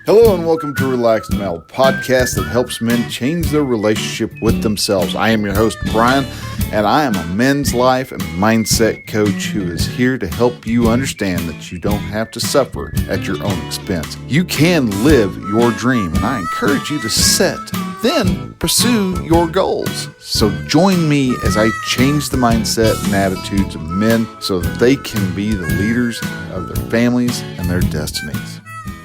Hello and welcome to Relaxed Male, podcast that helps men change their relationship with themselves. I am your host, Brian, and I am a men's life and mindset coach who is here to help you understand that you don't have to suffer at your own expense. You can live your dream, and I encourage you to set, then pursue your goals. So join me as I change the mindset and attitudes of men so that they can be the leaders of their families and their destinies.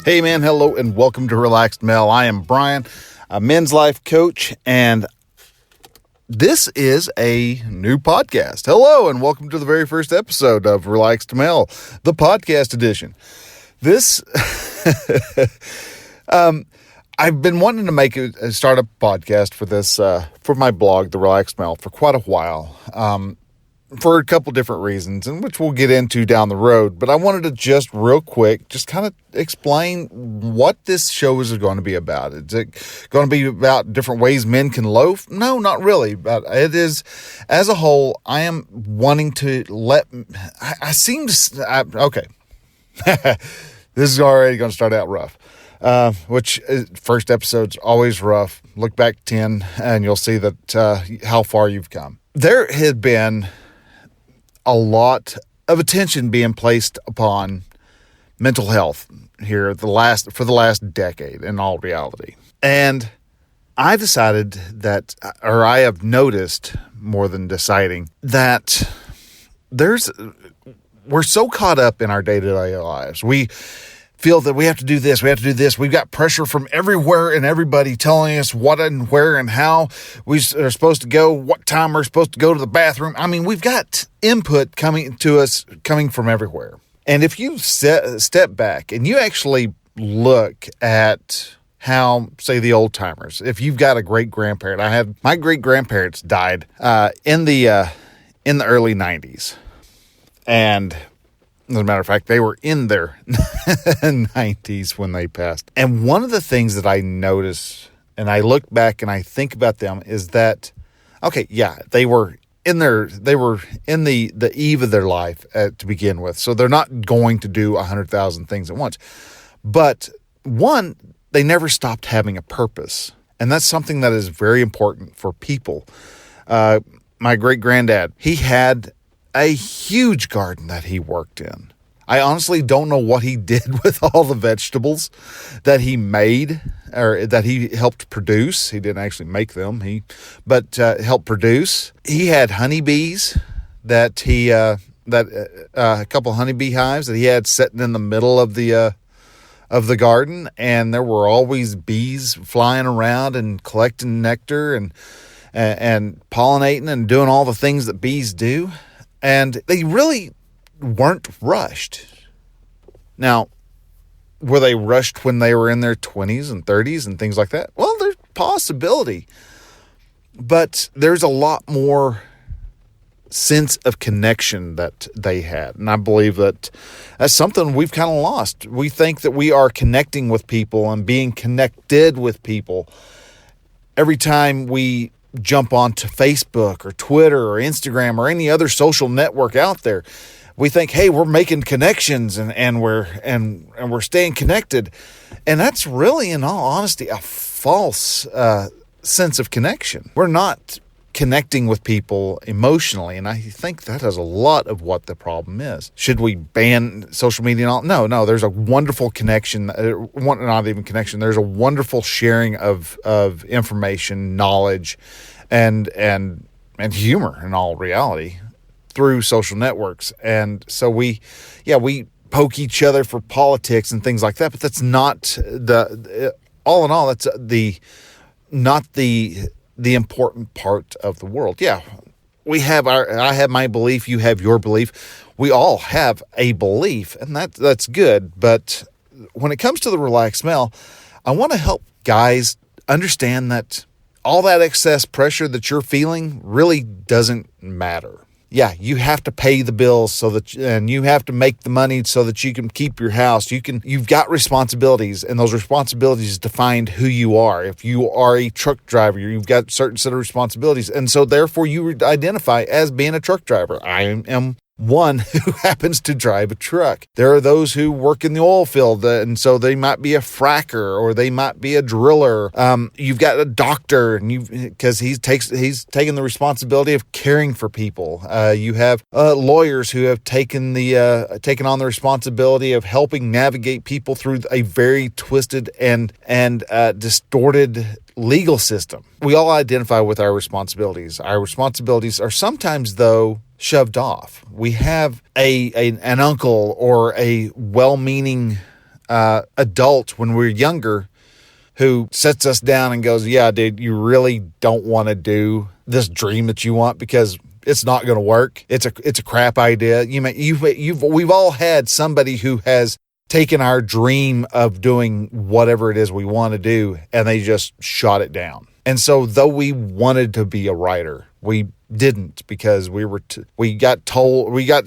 Hey man, hello and welcome to Relaxed Male. I am Brian, a men's life coach, and this is a new podcast. Hello and welcome to the very first episode of Relaxed Male, the podcast edition. This, I've been wanting to start a podcast for this, for my blog, The Relaxed Male, for quite a while. For a couple different reasons, and which we'll get into down the road. But I wanted to just real quick, just kind of explain what this show is going to be about. Is it going to be about different ways men can loaf? No, not really. But it is, as a whole, I am wanting to okay. This is already going to start out rough. First episode's always rough. Look back 10 and you'll see that how far you've come. There had been a lot of attention being placed upon mental health here for the last decade in all reality. And I decided that, or I have noticed more than deciding, that we're so caught up in our day-to-day lives. We feel that we have to do this, we have to do this. We've got pressure from everywhere and everybody telling us what and where and how we are supposed to go, what time we're supposed to go to the bathroom. I mean, we've got input coming to us, coming from everywhere. And if you step back and you actually look at how, say, the old timers, if you've got a great grandparent, my great grandparents died in the early 90s. And as a matter of fact, they were in their 90s when they passed. And one of the things that I notice, and I look back and I think about them, is that, okay, yeah, they were in the eve of their life to begin with. So they're not going to do 100,000 things at once. But one, they never stopped having a purpose. And that's something that is very important for people. My great granddad, he had a huge garden that he worked in. I honestly don't know what he did with all the vegetables that he made or that he helped produce. He didn't actually make them, but helped produce. He had honeybees a couple honeybee hives that he had sitting in the middle of the garden, and there were always bees flying around and collecting nectar and pollinating and doing all the things that bees do. And they really weren't rushed. Now, were they rushed when they were in their 20s and 30s and things like that? Well, there's possibility. But there's a lot more sense of connection that they had. And I believe that that's something we've kind of lost. We think that we are connecting with people and being connected with people every time we jump onto Facebook or Twitter or Instagram or any other social network out there. We think, hey, we're making connections and we're staying connected. And that's really, in all honesty, a false sense of connection. We're not connecting with people emotionally, and I think that is a lot of what the problem is. Should we ban social media and all? No, there's a wonderful connection, not even connection, there's a wonderful sharing of information, knowledge, and humor in all reality through social networks. And so we poke each other for politics and things like that, but that's not all in all, that's not the important part of the world. Yeah, I have my belief, you have your belief. We all have a belief, and that's good. But when it comes to the Relaxed Male, I want to help guys understand that all that excess pressure that you're feeling really doesn't matter. Yeah, you have to pay the bills and you have to make the money so that you can keep your house. You've got responsibilities, and those responsibilities define who you are. If you are a truck driver, you've got a certain set of responsibilities. And so therefore you identify as being a truck driver. I am one who happens to drive a truck. There are those who work in the oil field, and so they might be a fracker or they might be a driller. You've got a doctor, and because he's taken the responsibility of caring for people. You have lawyers who have taken on the responsibility of helping navigate people through a very twisted and distorted legal system. We all identify with our responsibilities. Our responsibilities are sometimes, though, shoved off. We have an uncle or a well-meaning adult when we're younger who sets us down and goes, yeah, dude, you really don't want to do this dream that you want because it's not going to work. It's a crap idea. We've all had somebody who has taken our dream of doing whatever it is we want to do, and they just shot it down. And so though we wanted to be a writer, we didn't, because we got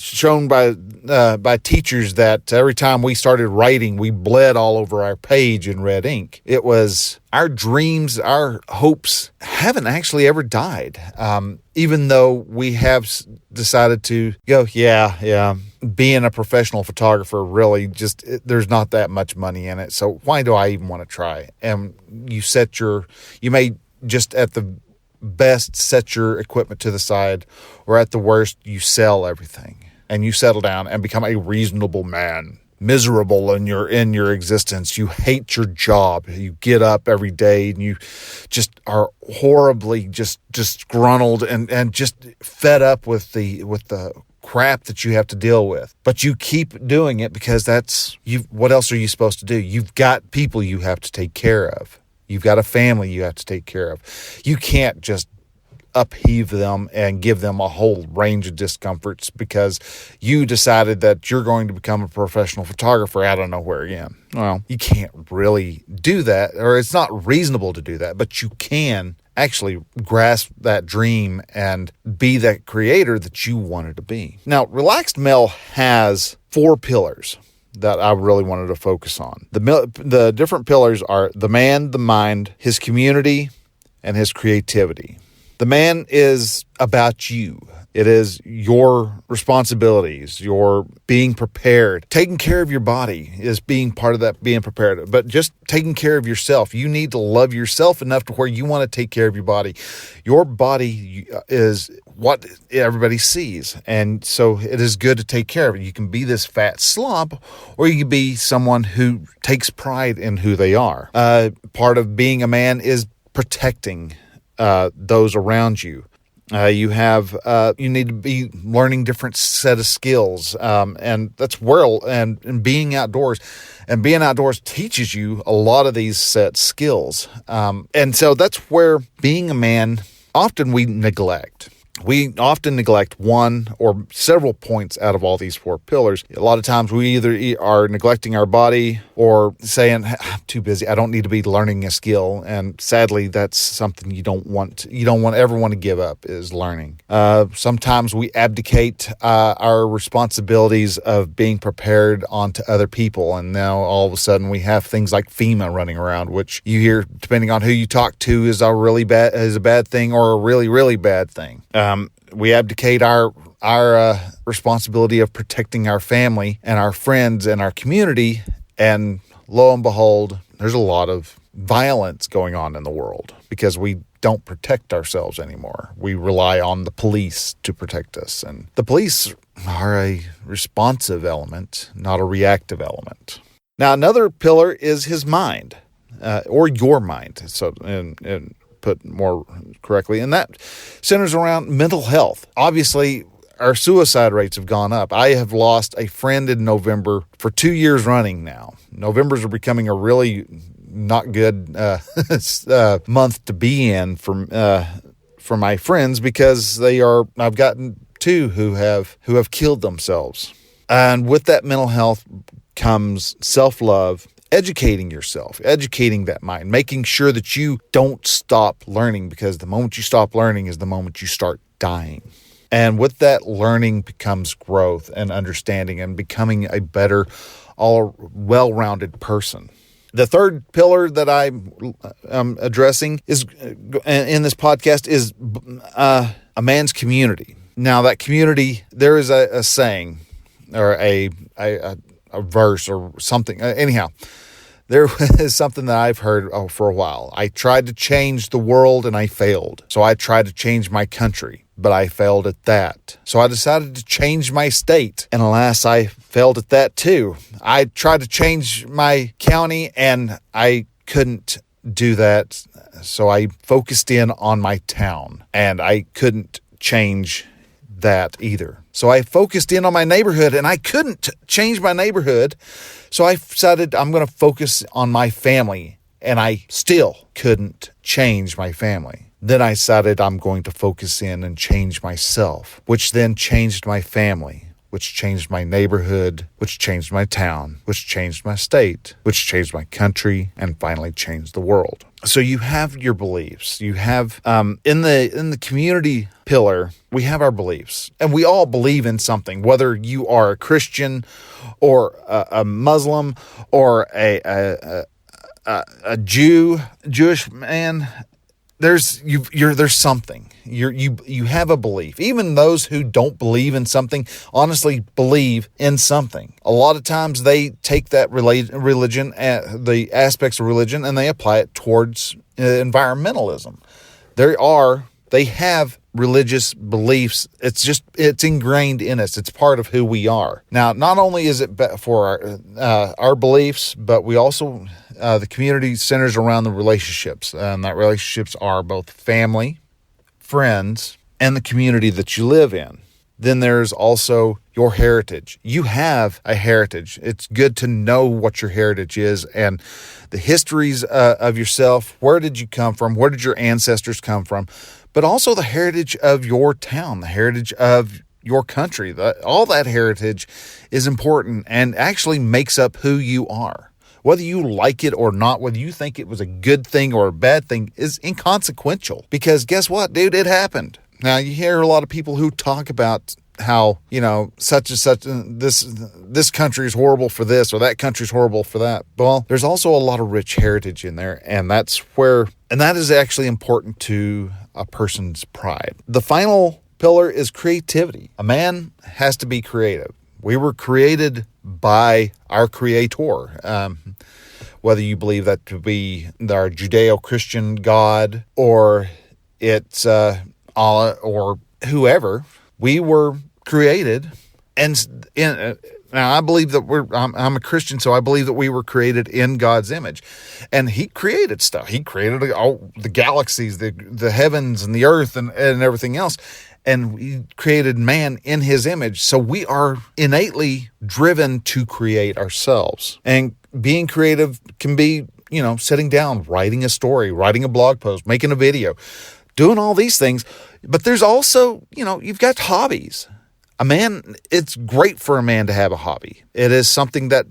shown by teachers that every time we started writing, we bled all over our page in red ink. It was our dreams, our hopes haven't actually ever died. Even though we have decided to go, being a professional photographer, really there's not that much money in it. So why do I even want to try? And you may just at the best set your equipment to the side, or at the worst, you sell everything and you settle down and become a reasonable man. Miserable in your existence. You hate your job. You get up every day and you just are horribly just disgruntled and just fed up with the crap that you have to deal with. But you keep doing it because what else are you supposed to do? You've got people you have to take care of. You've got a family you have to take care of. You can't just upheave them and give them a whole range of discomforts because you decided that you're going to become a professional photographer out of nowhere again. Well, you can't really do that, or it's not reasonable to do that, but you can actually grasp that dream and be that creator that you wanted to be. Now, Relaxed Male has 4 pillars that I really wanted to focus on. The different pillars are the man, the mind, his community, and his creativity. The man is about you. It is your responsibilities, your being prepared. Taking care of your body is being part of that, being prepared. But just taking care of yourself. You need to love yourself enough to where you want to take care of your body. Your body is what everybody sees. And so it is good to take care of it. You can be this fat slob, or you can be someone who takes pride in who they are. Part of being a man is protecting those around you. You need to be learning different set of skills, and that's where and being outdoors. And being outdoors teaches you a lot of these set skills. And so that's where being a man, often we neglect. We often neglect one or several points out of all these 4 pillars. A lot of times we either are neglecting our body or saying, I'm too busy, I don't need to be learning a skill. And sadly, that's something you don't ever want to give up, is learning. Sometimes we abdicate our responsibilities of being prepared onto other people. And now all of a sudden we have things like FEMA running around, which you hear, depending on who you talk to, is a bad thing or a really, really bad thing. We abdicate our responsibility of protecting our family and our friends and our community, and lo and behold, there's a lot of violence going on in the world because we don't protect ourselves anymore. We rely on the police to protect us, and the police are a responsive element, not a reactive element. Now, another pillar is his mind, or your mind. So, and put more correctly, and that centers around mental health. Obviously, our suicide rates have gone up. I have lost a friend in November for 2 years running now. Novembers are becoming a really not good month to be in for my friends, because I've gotten 2 who have killed themselves. And with that mental health comes self-love, educating yourself, educating that mind, making sure that you don't stop learning, because the moment you stop learning is the moment you start dying. And with that, learning becomes growth and understanding and becoming a better, well-rounded person. The third pillar that I'm addressing is in this podcast is a man's community. Now that community, there is a saying or a verse or something. Anyhow, there is something that I've heard for a while. I tried to change the world and I failed. So I tried to change my country, but I failed at that. So I decided to change my state, and alas, I failed at that too. I tried to change my county and I couldn't do that. So I focused in on my town, and I couldn't change that either. So I focused in on my neighborhood, and I couldn't change my neighborhood. So I decided I'm going to focus on my family, and I still couldn't change my family. Then I decided I'm going to focus in and change myself, which then changed my family, which changed my neighborhood, which changed my town, which changed my state, which changed my country, and finally changed the world. So you have your beliefs. You have in the community pillar, we have our beliefs, and we all believe in something. Whether you are a Christian or a Muslim or a Jewish man, there's something. You have a belief. Even those who don't believe in something honestly believe in something. A lot of times they take that religion, the aspects of religion, and they apply it towards environmentalism. They have religious beliefs. It's ingrained in us. It's part of who we are. Now, not only is it for our beliefs, but we also the community centers around the relationships, and that relationships are both family, friends, and the community that you live in. Then there's also your heritage. You have a heritage. It's good to know what your heritage is and the histories of yourself. Where did you come from? Where did your ancestors come from? But also the heritage of your town, the heritage of your country. All that heritage is important and actually makes up who you are. Whether you like it or not, whether you think it was a good thing or a bad thing is inconsequential. Because guess what, dude? It happened. Now, you hear a lot of people who talk about how, such and such, this country is horrible for this or that country is horrible for that. Well, there's also a lot of rich heritage in there, and that is actually important to a person's pride. The final pillar is creativity. A man has to be creative. We were created by our Creator. Whether you believe that to be our Judeo-Christian God or it's Allah or whoever, we were created. And now I believe that I'm a Christian, so I believe that we were created in God's image. And He created stuff. He created all the galaxies, the heavens and the earth and everything else. And He created man in His image. So we are innately driven to create ourselves. And being creative can be, sitting down, writing a story, writing a blog post, making a video, doing all these things. But there's also, you've got hobbies. It's great for a man to have a hobby. It is something that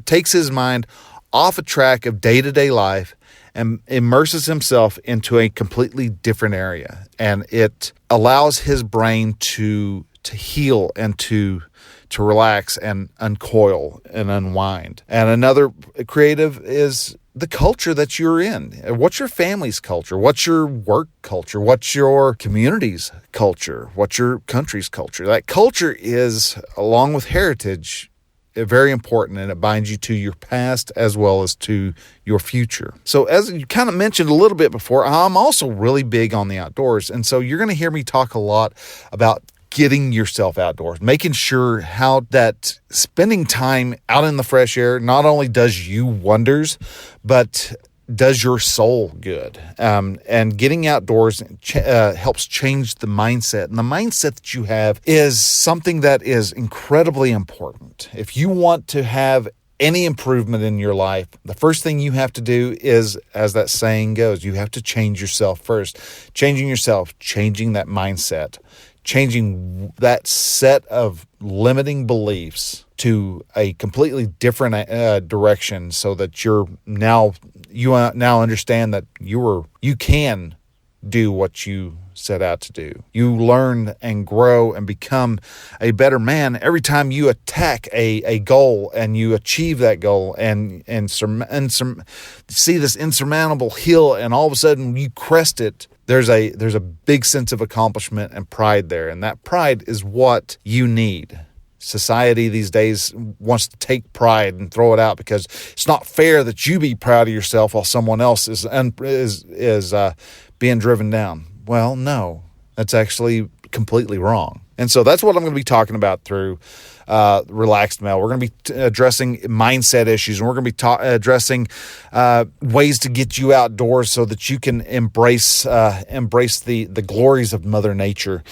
takes his mind off a track of day-to-day life and immerses himself into a completely different area. And it allows his brain to heal and to relax and uncoil and unwind. And another creative is the culture that you're in. What's your family's culture? What's your work culture? What's your community's culture? What's your country's culture? That culture is, along with heritage, very important, and it binds you to your past as well as to your future. So as you kind of mentioned a little bit before, I'm also really big on the outdoors. And so you're going to hear me talk a lot about getting yourself outdoors, making sure how that spending time out in the fresh air not only does you wonders, but does your soul good. And getting outdoors helps change the mindset. And the mindset that you have is something that is incredibly important. If you want to have any improvement in your life, the first thing you have to do is, as that saying goes, you have to change yourself first. Changing yourself, changing that mindset, changing that set of limiting beliefs to a completely different direction, so that you now understand that you can do what you set out to do. You learn and grow and become a better man every time you attack a goal and you achieve that goal and see this insurmountable hill, and all of a sudden you crest it there's a big sense of accomplishment and pride there. And that pride is what you need. Society these days wants to take pride and throw it out because it's not fair that you be proud of yourself while someone else is being driven down. Well, no, that's actually completely wrong. And so that's what I'm going to be talking about through Relaxed Mel. We're going to be addressing mindset issues, and we're going to be addressing ways to get you outdoors so that you can embrace the glories of Mother Nature.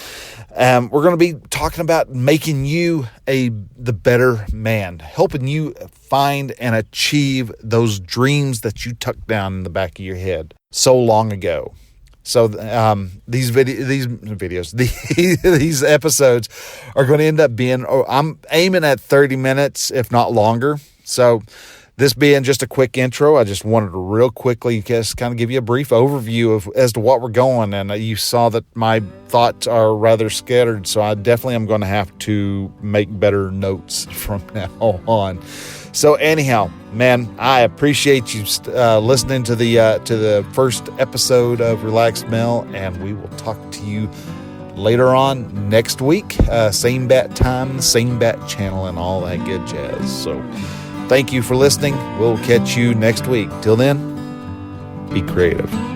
We're going to be talking about making you the better man, helping you find and achieve those dreams that you tucked down in the back of your head so long ago. So these episodes are going to end up being, I'm aiming at 30 minutes, if not longer. So this being just a quick intro, I just wanted to real quickly just kind of give you a brief overview as to what we're going. And you saw that my thoughts are rather scattered, so I definitely am going to have to make better notes from now on. So anyhow, man, I appreciate you listening to the first episode of Relaxed Mel, and we will talk to you later on next week. Same bat time, same bat channel, and all that good jazz. So thank you for listening. We'll catch you next week. Till then, be creative.